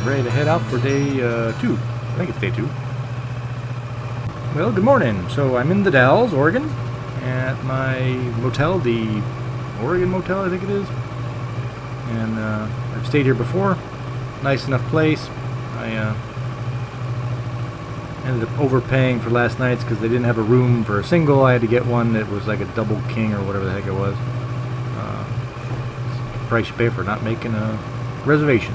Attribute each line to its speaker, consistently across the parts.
Speaker 1: Ready to head out for day 2. I think it's day 2. Well, good morning. So I'm in the Dalles, Oregon, at my motel, the Oregon Motel, I think it is. And I've stayed here before. Nice enough place. I ended up overpaying for last night's because they didn't have a room for a single. I had to get one that was like a double king or whatever the heck it was. It's the price you pay for not making a reservation.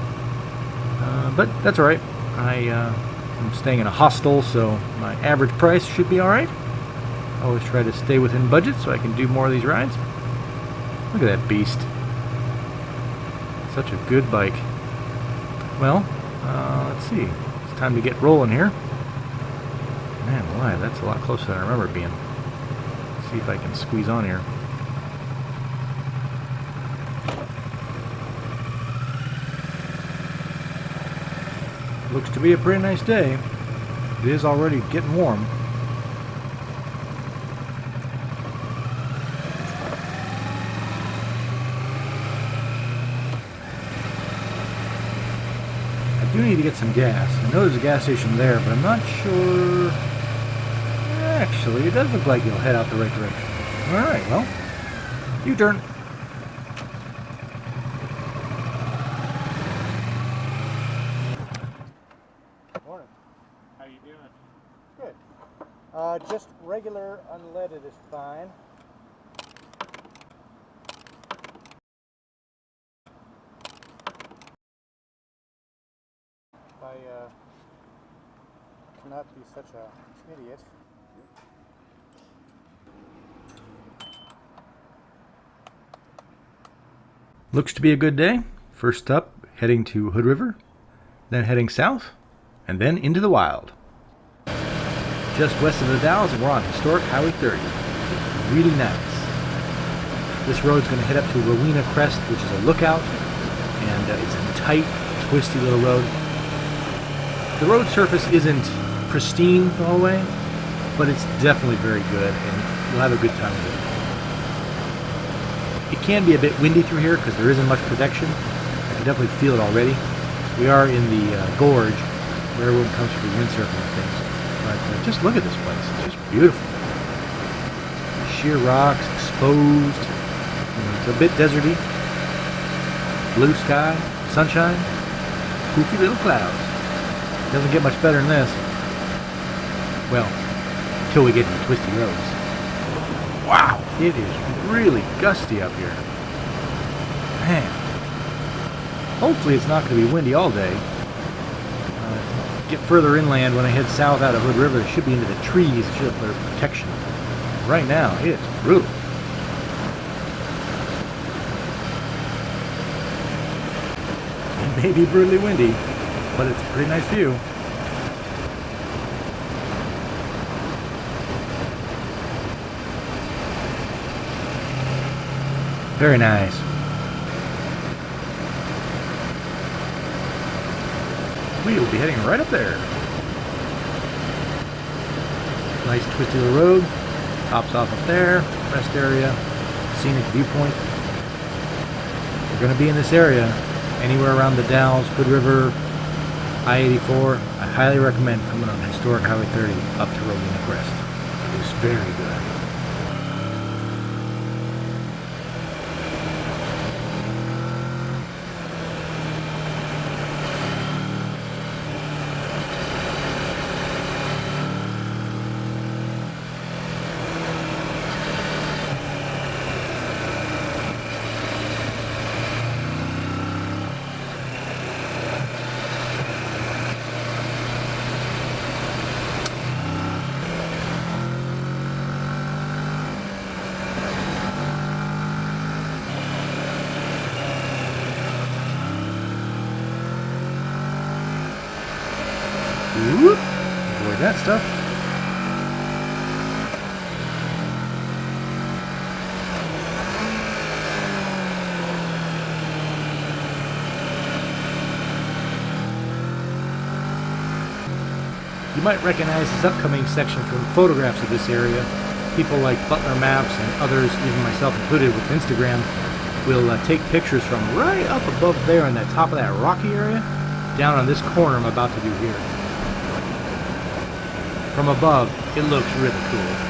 Speaker 1: But that's alright. I'm staying in a hostel, so my average price should be alright. I always try to stay within budget so I can do more of these rides. Look at that beast. Such a good bike. Well, let's see. It's time to get rolling here. Man, why? That's a lot closer than I remember it being. Let's see if I can squeeze on here. Looks to be a pretty nice day. It is already getting warm. I do need to get some gas. I know there's a gas station there, but I'm not sure. Actually, it does look like you'll head out the right direction. Alright, well, U-turn. Just regular unleaded is fine. If I cannot be such an idiot. Looks to be a good day. First up, heading to Hood River, then heading south, and then into the wild. Just west of the Dalles, and we're on historic Highway 30. Really nice. This road's going to head up to Rowena Crest, which is a lookout, and it's a tight, twisty little road. The road surface isn't pristine the whole way, but it's definitely very good, and you'll have a good time with it. It can be a bit windy through here because there isn't much protection. I can definitely feel it already. We are in the Gorge, where everyone comes for windsurfing and things. But just look at this place. It's just beautiful. Sheer rocks, exposed. It's a bit deserty. Blue sky, sunshine, poofy little clouds. Doesn't get much better than this. Well, until we get to the twisty roads. Wow, it is really gusty up here. Man. Hopefully it's not going to be windy all day. Get further inland when I head south out of Hood River, it should be into the trees, it should have better protection. Right now, it's brutal. It may be brutally windy, but it's a pretty nice view. Very nice. We'll be heading right up there. Nice twisty little road. Tops off up there. Rest area. Scenic viewpoint. We're going to be in this area. Anywhere around the Dalles, Hood River, I-84. I highly recommend coming on historic Highway 30 up to Rowena Crest. It is very good. Whoop. Avoid that stuff. You might recognize this upcoming section from photographs of this area. People like Butler Maps and others, even myself included with Instagram, will take pictures from right up above there on that top of that rocky area, down on this corner I'm about to do here. From above, it looks really cool.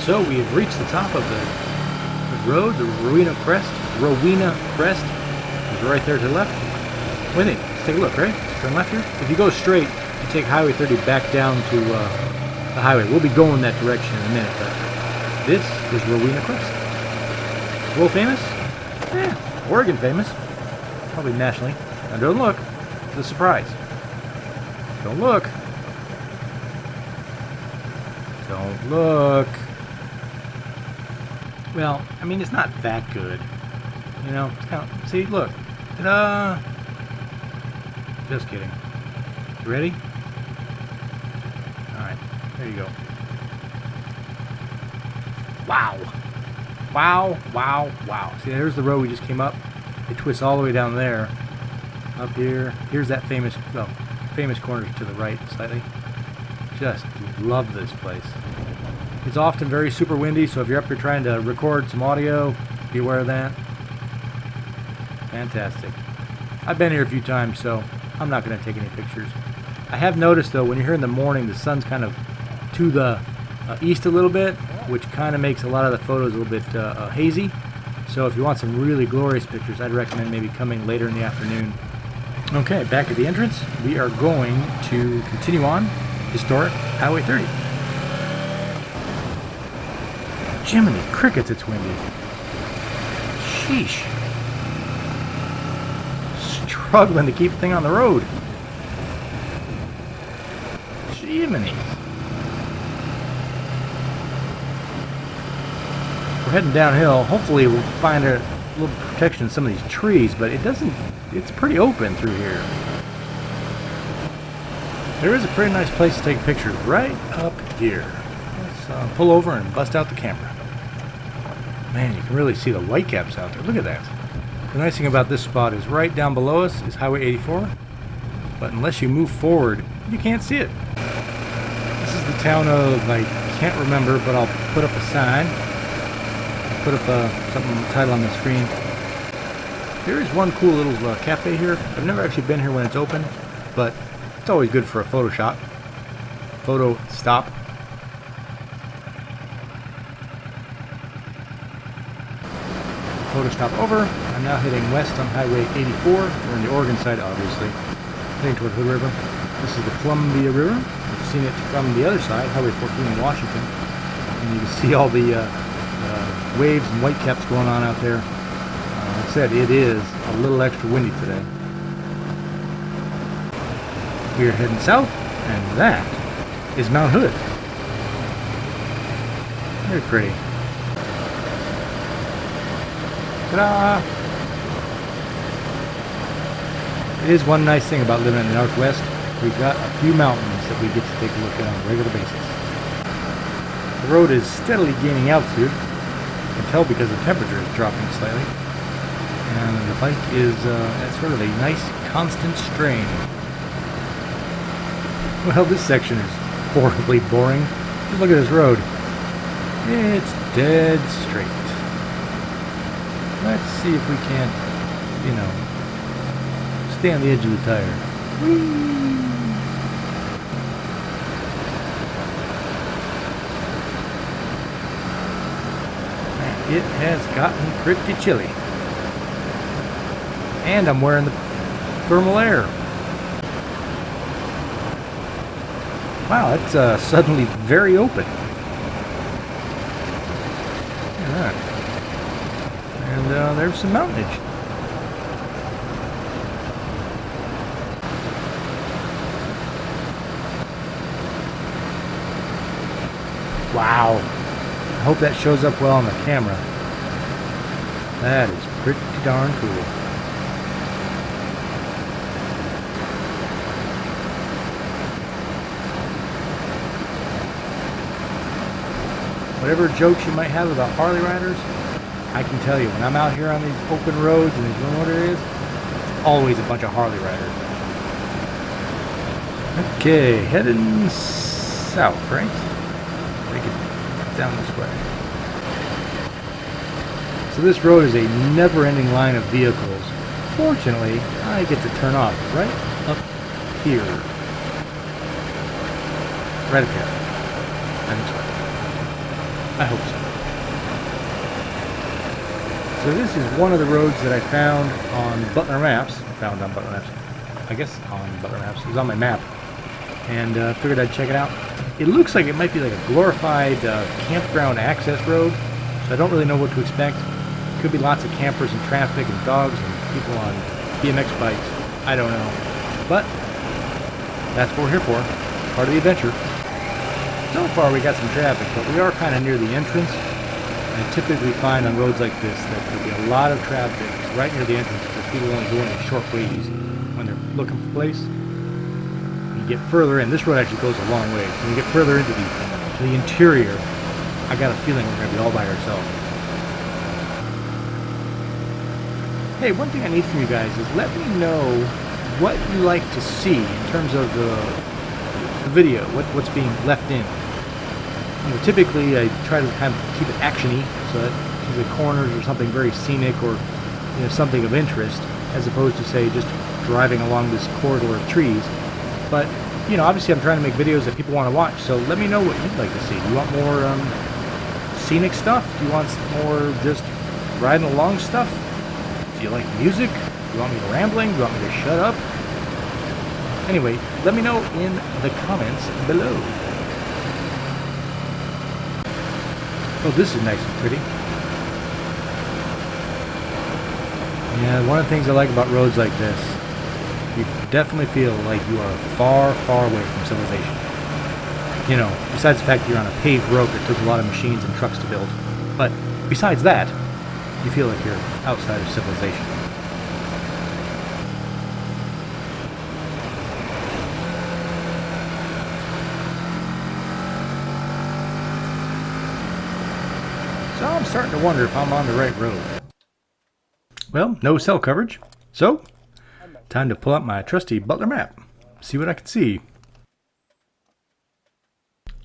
Speaker 1: So we have reached the top of the road, the Rowena Crest. Is right there to the left. What do you think? Let's take a look, right? Turn left here. If you go straight, you take Highway 30 back down to the highway. We'll be going that direction in a minute, but this is Rowena Crest. World famous? Yeah, Oregon famous. Probably nationally. Now don't look. It's a surprise. Don't look. Don't look. Well, I mean, it's not that good. You know, it's kind of, see, look. Ta-da! Just kidding. You ready? Alright, there you go. Wow! Wow, wow, wow. See, there's the road we just came up. It twists all the way down there. Up here. Here's that famous corner to the right, slightly. Just love this place. It's often very super windy, so if you're up here trying to record some audio, be aware of that. Fantastic. I've been here a few times, so I'm not going to take any pictures. I have noticed, though, when you're here in the morning, the sun's kind of to the east a little bit, which kind of makes a lot of the photos a little bit hazy. So if you want some really glorious pictures, I'd recommend maybe coming later in the afternoon. Okay, back at the entrance. We are going to continue on historic Highway 30. Jiminy crickets, it's windy. Sheesh. Struggling to keep the thing on the road. Jiminy. We're heading downhill. Hopefully we'll find a little protection in some of these trees, but it doesn't, it's pretty open through here. There is a pretty nice place to take pictures right up here. Let's pull over and bust out the camera. Man, you can really see the whitecaps out there. Look at that. The nice thing about this spot is right down below us is Highway 84, but unless you move forward, you can't see it. This is the town of, I can't remember, but I'll put up a sign. I'll put up something, title on the screen. There is one cool little cafe here. I've never actually been here when it's open, but it's always good for a photo shot. Photo stop. Photo stop over. I'm now heading west on Highway 84. We're on the Oregon side, obviously. Heading toward Hood River. This is the Columbia River. You've seen it from the other side, Highway 14 in Washington. And you can see all the waves and whitecaps going on out there. Like I said, it is a little extra windy today. We are heading south, and that is Mount Hood. Very pretty. Ta-da! It is one nice thing about living in the Northwest. We've got a few mountains that we get to take a look at on a regular basis. The road is steadily gaining altitude. You can tell because the temperature is dropping slightly. And the bike is at sort of a nice constant strain. Well, this section is horribly boring. Just look at this road. It's dead straight. Let's see if we can't, stay on the edge of the tire. Whee! It has gotten pretty chilly. And I'm wearing the thermal air. Wow, it's suddenly very open. Look at that. And there's some mountainage. Wow. I hope that shows up well on the camera. That is pretty darn cool. Whatever jokes you might have about Harley riders, I can tell you, when I'm out here on these open roads and these remote areas, it's always a bunch of Harley riders. Okay, heading south, right? Take it down this way. So this road is a never-ending line of vehicles. Fortunately, I get to turn off right up here. Right up here. And this way. I hope so. So this is one of the roads that I found on Butler Maps. I guess on Butler Maps. It was on my map. And figured I'd check it out. It looks like it might be like a glorified campground access road. So I don't really know what to expect. Could be lots of campers and traffic and dogs and people on BMX bikes. I don't know. But that's what we're here for. Part of the adventure. So far we got some traffic, but we are kind of near the entrance. And I typically find on roads like this that there'll be a lot of traffic right near the entrance because people only go in short ways when they're looking for a place. When you get further in, this road actually goes a long way. When you get further into the interior, I got a feeling we're going to be all by ourselves. Hey, one thing I need from you guys is let me know what you like to see in terms of the video, what's being left in. You know, typically I try to kind of keep it actiony, so that the corners or something very scenic or something of interest, as opposed to say just driving along this corridor of trees. But obviously I'm trying to make videos that people want to watch, so let me know what you'd like to see. Do you want more scenic stuff? Do you want more just riding along stuff? Do you like music? Do you want me to rambling? Do you want me to shut up? Anyway, let me know in the comments below. Oh, this is nice and pretty. Yeah, one of the things I like about roads like this, you definitely feel like you are far, far away from civilization. Besides the fact that you're on a paved road that took a lot of machines and trucks to build. But besides that, you feel like you're outside of civilization. So I'm starting to wonder if I'm on the right road. Well, no cell coverage, so time to pull out my trusty Butler map, see what I can see.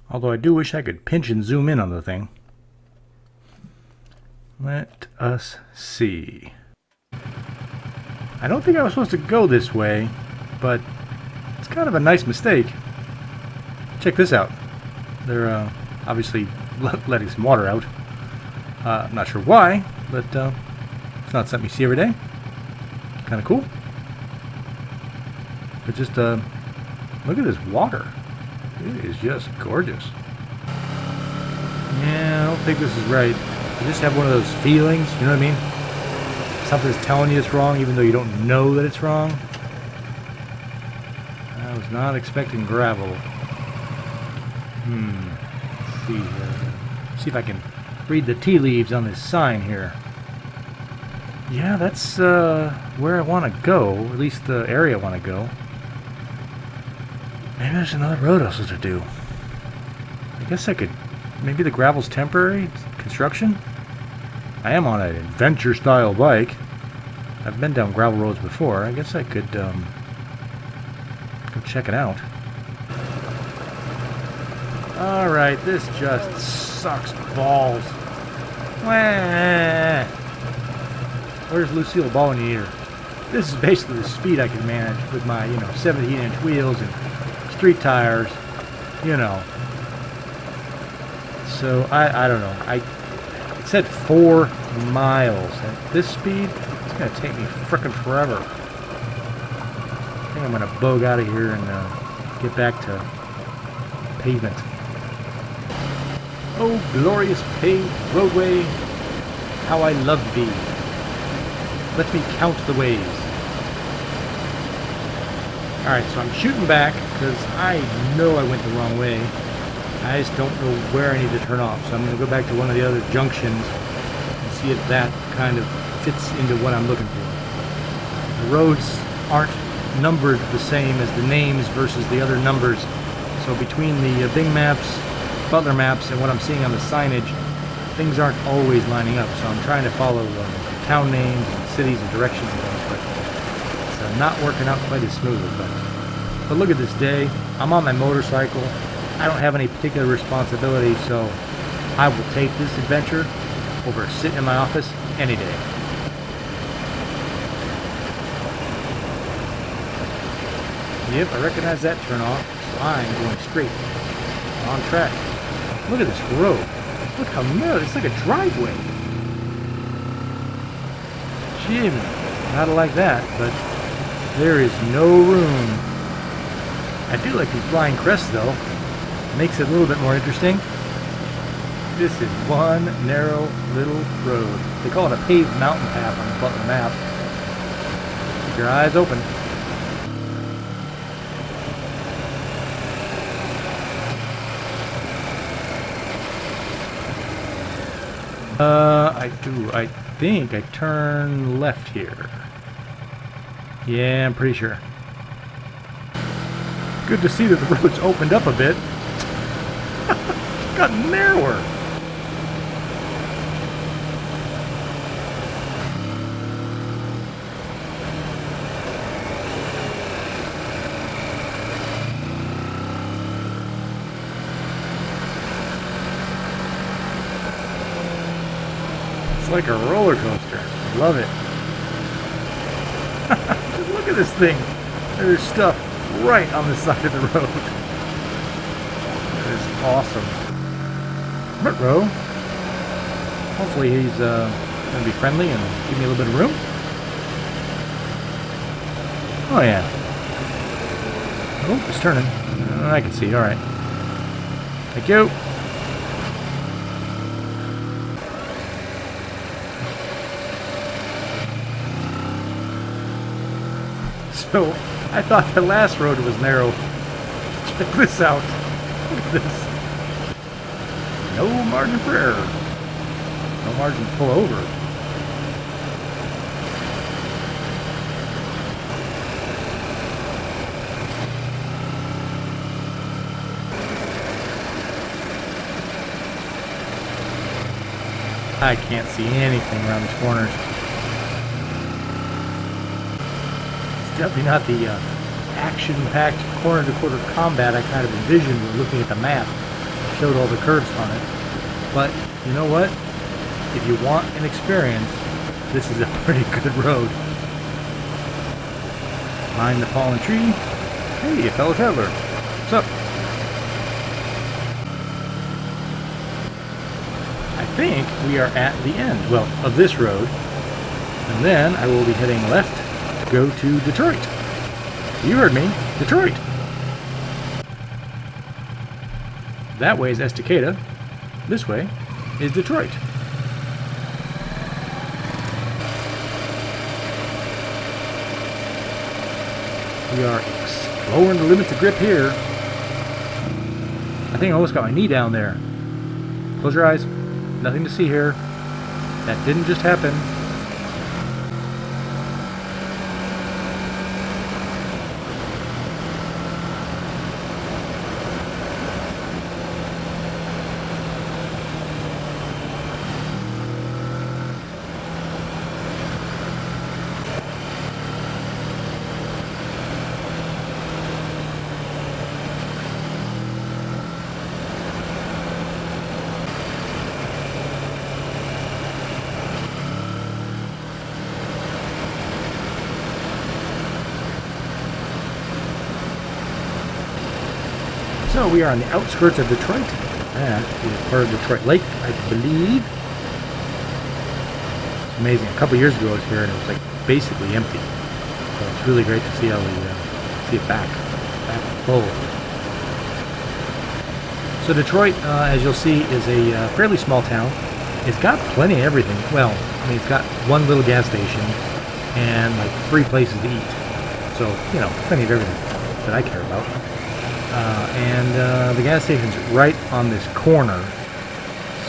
Speaker 1: Although I do wish I could pinch and zoom in on the thing. Let us see. I don't think I was supposed to go this way, but it's kind of a nice mistake. Check this out. They're obviously letting some water out. I'm not sure why, but it's not something you see every day. Kind of cool. But just look at this water. It is just gorgeous. Yeah, I don't think this is right. You just have one of those feelings, you know what I mean? Something's telling you it's wrong even though you don't know that it's wrong. I was not expecting gravel. Let's see here. See if I can read the tea leaves on this sign here. Yeah, that's where I want to go, or at least the area I want to go. Maybe there's another road I was supposed to do. I guess I could. Maybe the gravel's temporary construction? I am on an adventure-style bike. I've been down gravel roads before. I guess I could go check it out. Alright, this just sucks balls. Wah. Where's Lucille Ball when you need her? This is basically the speed I can manage with my, 17-inch wheels and street tires, So I don't know. It said 4 miles. At this speed, it's going to take me frickin' forever. I think I'm going to bogue out of here and get back to pavement. Oh, glorious paved roadway, how I love thee. Let me count the ways. Alright, so I'm shooting back because I know I went the wrong way. I just don't know where I need to turn off. So I'm going to go back to one of the other junctions and see if that kind of fits into what I'm looking for. The roads aren't numbered the same as the names versus the other numbers. So between the Bing Maps, Butler Maps, and what I'm seeing on the signage, things aren't always lining up. So I'm trying to follow town names and cities and directions and things, but it's not working out quite as smoothly. But look at this day. I'm on my motorcycle. I don't have any particular responsibility, so I will take this adventure over sitting in my office any day. Yep, I recognize that turn off, so I'm going straight on track. Look at this road. Look how narrow. It's like a driveway. Jimmy, not like that, but there is no room. I do like these flying crests, though. Makes it a little bit more interesting. This is one narrow little road. They call it a paved mountain path on the Butler map. Keep your eyes open. I think I turn left here. Yeah, I'm pretty sure. Good to see that the road's opened up a bit. Got narrower. It's like a roller coaster. I love it. Just look at this thing. There's stuff right on the side of the road. That is awesome. Row. Hopefully he's going to be friendly and give me a little bit of room. Oh yeah. Oh, it's turning. I can see. All right. Thank you. So I thought the last road was narrow. Check this out. Look at this. No margin for error. No margin to pull over. I can't see anything around these corners. It's definitely not the action-packed corner-to-corner combat I kind of envisioned when looking at the map. Showed all the curves on it. But you know what? If you want an experience, this is a pretty good road. Behind the fallen tree. Hey, a fellow traveler. What's up? I think we are at the end, well, of this road. And then I will be heading left to go to Detroit. You heard me. Detroit. That way is Estacada. This way is Detroit. We are exploring the limits of grip here. I think I almost got my knee down there. Close your eyes. Nothing to see here. That didn't just happen. So we are on the outskirts of Detroit. That is part of Detroit Lake, I believe. It's amazing. A couple years ago I was here and it was like basically empty. So it's really great to see how we see it back full. So Detroit, as you'll see, is a fairly small town. It's got plenty of everything. Well, I mean, it's got one little gas station and like 3 places to eat. So, you know, plenty of everything that I care about. And the gas station's right on this corner.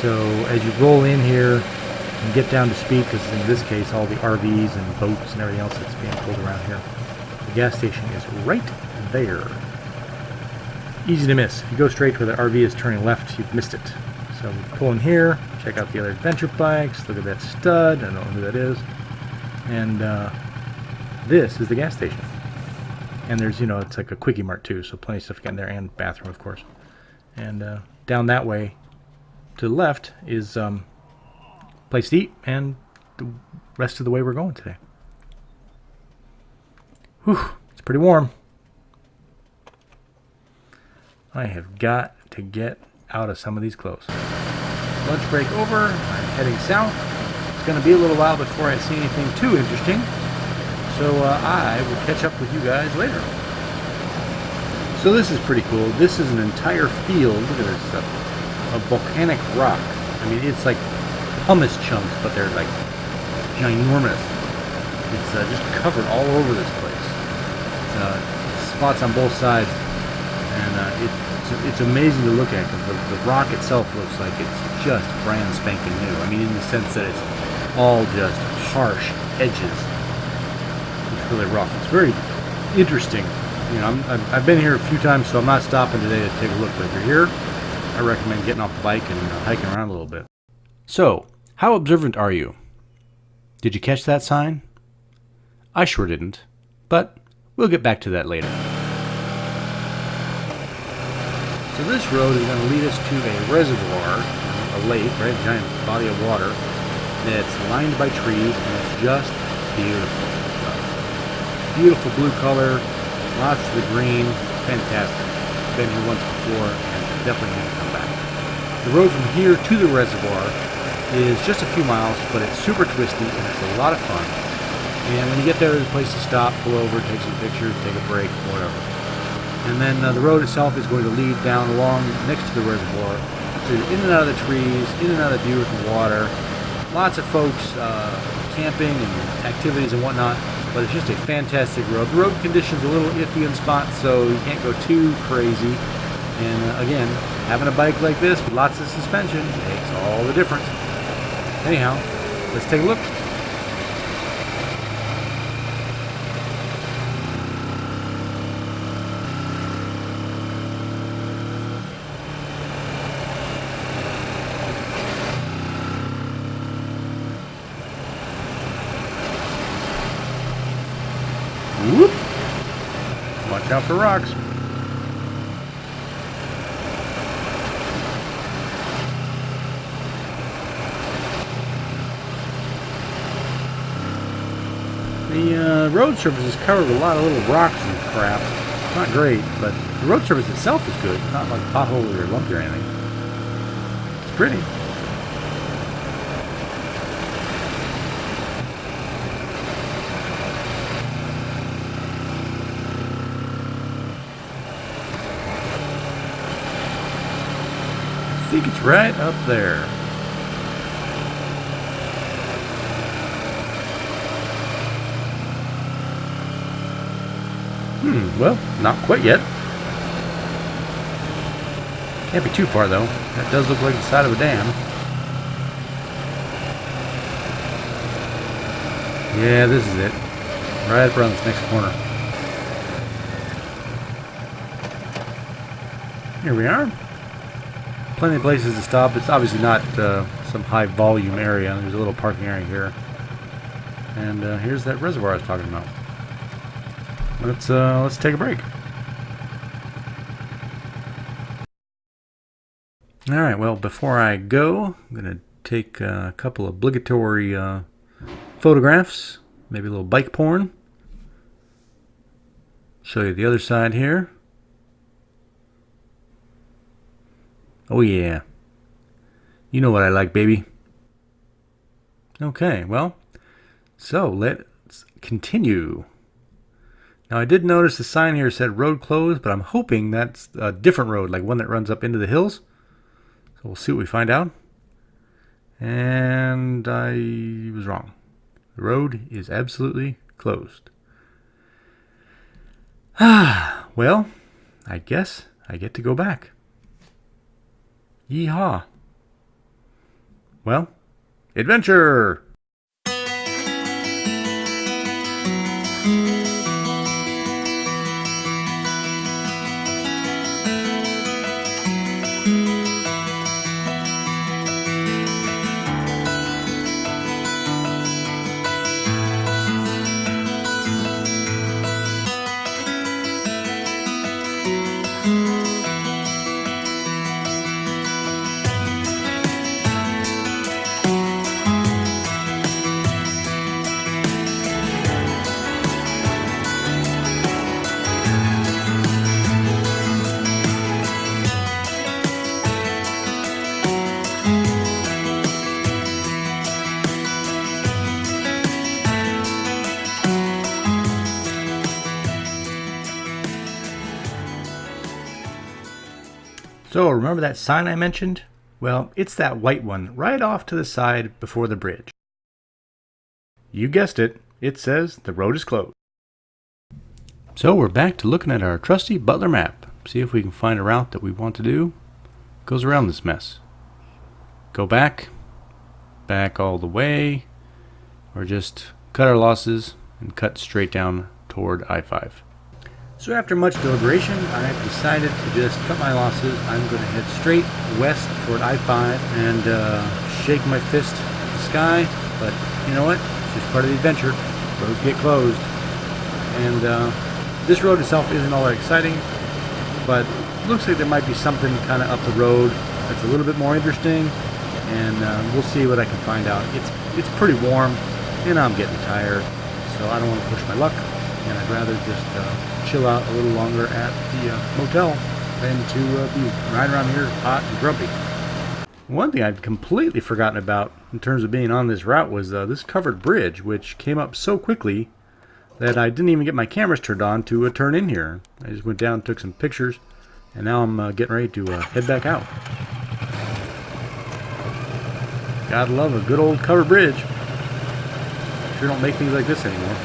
Speaker 1: So as you roll in here and get down to speed, because in this case all the RVs and boats and everything else that's being pulled around here, the gas station is right there. Easy to miss. If you go straight where the RV is turning left, you've missed it. So we pull in here, check out the other adventure bikes, look at that stud, I don't know who that is. And this is the gas station. And there's, you know, it's like a quickie mart too, so plenty of stuff to get in there, and bathroom, of course. And down that way to the left is place to eat, and the rest of the way we're going today. Whew, it's pretty warm. I have got to get out of some of these clothes. Lunch break over. I'm heading south. It's going to be a little while before I see anything too interesting. So I will catch up with you guys later. So this is pretty cool. This is an entire field. Look at this stuff. Of volcanic rock. I mean, it's like pumice chunks, but they're like ginormous. It's just covered all over this place. Spots on both sides. And it's amazing to look at, because the rock itself looks like it's just brand spanking new. I mean, in the sense that it's all just harsh edges. It's really rough. It's very interesting. You know, I've been here a few times, so I'm not stopping today to take a look. But if you're here, I recommend getting off the bike and hiking around a little bit. So, how observant are you? Did you catch that sign? I sure didn't, but we'll get back to that later. So this road is going to lead us to a reservoir, a lake, right, a giant body of water that's lined by trees, and it's just beautiful. Beautiful blue color, lots of the green, fantastic. Been here once before, and definitely need to come back. The road from here to the reservoir is just a few miles, but it's super twisty and it's a lot of fun. And when you get there, there's a place to stop, pull over, take some pictures, take a break, whatever. And then the road itself is going to lead down along next to the reservoir. So you're in and out of the trees, in and out of the beautiful water. Lots of folks camping and activities and whatnot, but it's just a fantastic road. The road condition's a little iffy in spots, so you can't go too crazy. And again, having a bike like this with lots of suspension makes all the difference. Anyhow, let's take a look. Whoop! Watch out for rocks. The road surface is covered with a lot of little rocks and crap. It's not great, but the road surface itself is good. It's not like potholes or lumpy or anything. It's pretty. I think it's right up there. Well, not quite yet. Can't be too far though. That does look like the side of a dam. Yeah, this is it. Right up around this next corner. Here we are. Plenty of places to stop. It's obviously not some high volume area. There's a little parking area here. And here's that reservoir I was talking about. Let's take a break. All right. Well, before I go, I'm gonna take a couple of obligatory photographs, maybe a little bike porn. Show you the other side here. Oh yeah. You know what I like, baby. Okay, well, so let's continue. Now I did notice the sign here said road closed, but I'm hoping that's a different road, like one that runs up into the hills. So we'll see what we find out. And I was wrong. The road is absolutely closed. Well, I guess I get to go back. Yeehaw. Well, adventure! So remember that sign I mentioned? Well, it's that white one right off to the side before the bridge. You guessed it, it says the road is closed. So we're back to looking at our trusty Butler map. See if we can find a route that we want to do. Goes around this mess. Go back all the way, or just cut our losses and cut straight down toward I-5. So after much deliberation, I've decided to just cut my losses. I'm going to head straight west toward I-5 and shake my fist at the sky. But you know what? It's just part of the adventure. Roads get closed. And this road itself isn't all that exciting, but it looks like there might be something kind of up the road that's a little bit more interesting. And we'll see what I can find out. It's pretty warm, and I'm getting tired, so I don't want to push my luck. And I'd rather just chill out a little longer at the motel than to be riding around here hot and grumpy. One thing I'd completely forgotten about in terms of being on this route was this covered bridge, which came up so quickly that I didn't even get my cameras turned on to turn in here. I just went down, took some pictures, and now I'm getting ready to head back out. Gotta love a good old covered bridge. Sure don't make things like this anymore.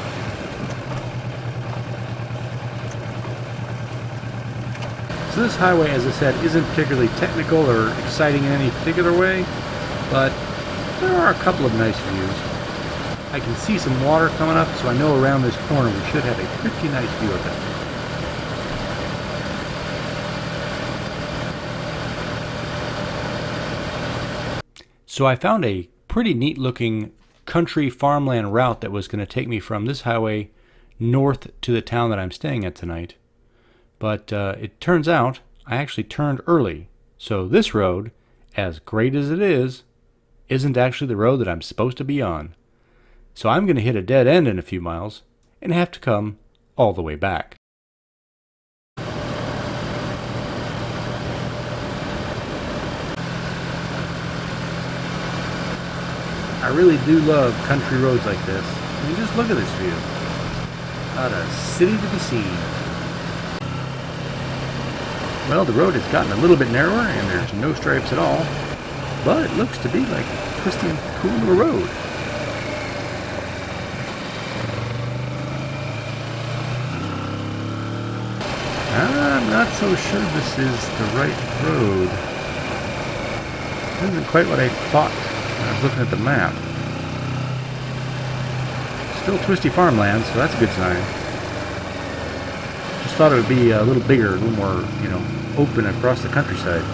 Speaker 1: So this highway, as I said, isn't particularly technical or exciting in any particular way, but there are a couple of nice views. I can see some water coming up, so I know around this corner we should have a pretty nice view of it. So I found a pretty neat looking country farmland route that was going to take me from this highway north to the town that I'm staying at tonight. But it turns out I actually turned early. So this road, as great as it is, isn't actually the road that I'm supposed to be on. So I'm going to hit a dead end in a few miles and have to come all the way back. I really do love country roads like this. I mean, just look at this view. Not a city to be seen. Well, the road has gotten a little bit narrower and there's no stripes at all, but it looks to be like a twisty, cool little road. I'm not so sure this is the right road. This isn't quite what I thought when I was looking at the map. Still twisty farmland, so that's a good sign. Just thought it would be a little bigger, a little more, you know, open across the countryside.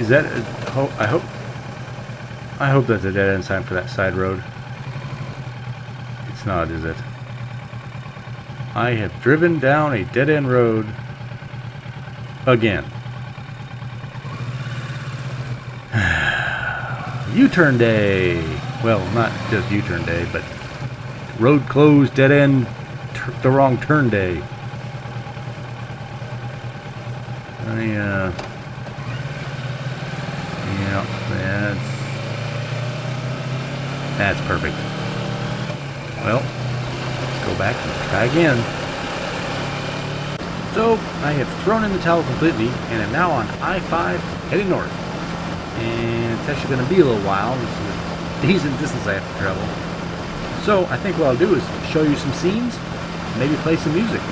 Speaker 1: Is that? I hope that's a dead end sign for that side road. It's not, is it? I have driven down a dead end road again. U-turn day. Well, not just U-turn day, but road closed, dead end, the wrong turn day. Yeah, that's perfect. Well, let's go back and try again. So, I have thrown in the towel completely, and am now on I-5 heading north. And it's actually going to be a little while. This is a decent distance I have to travel. So, I think what I'll do is show you some scenes, maybe play some music.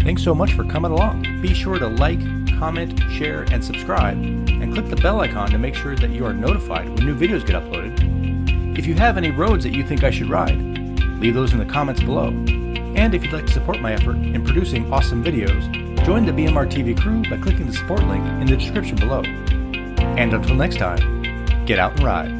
Speaker 1: Thanks so much for coming along. Be sure to like, comment, share, and subscribe, and click the bell icon to make sure that you are notified when new videos get uploaded. If you have any roads that you think I should ride, leave those in the comments below. And if you'd like to support my effort in producing awesome videos, join the BMR TV crew by clicking the support link in the description below. And until next time, get out and ride.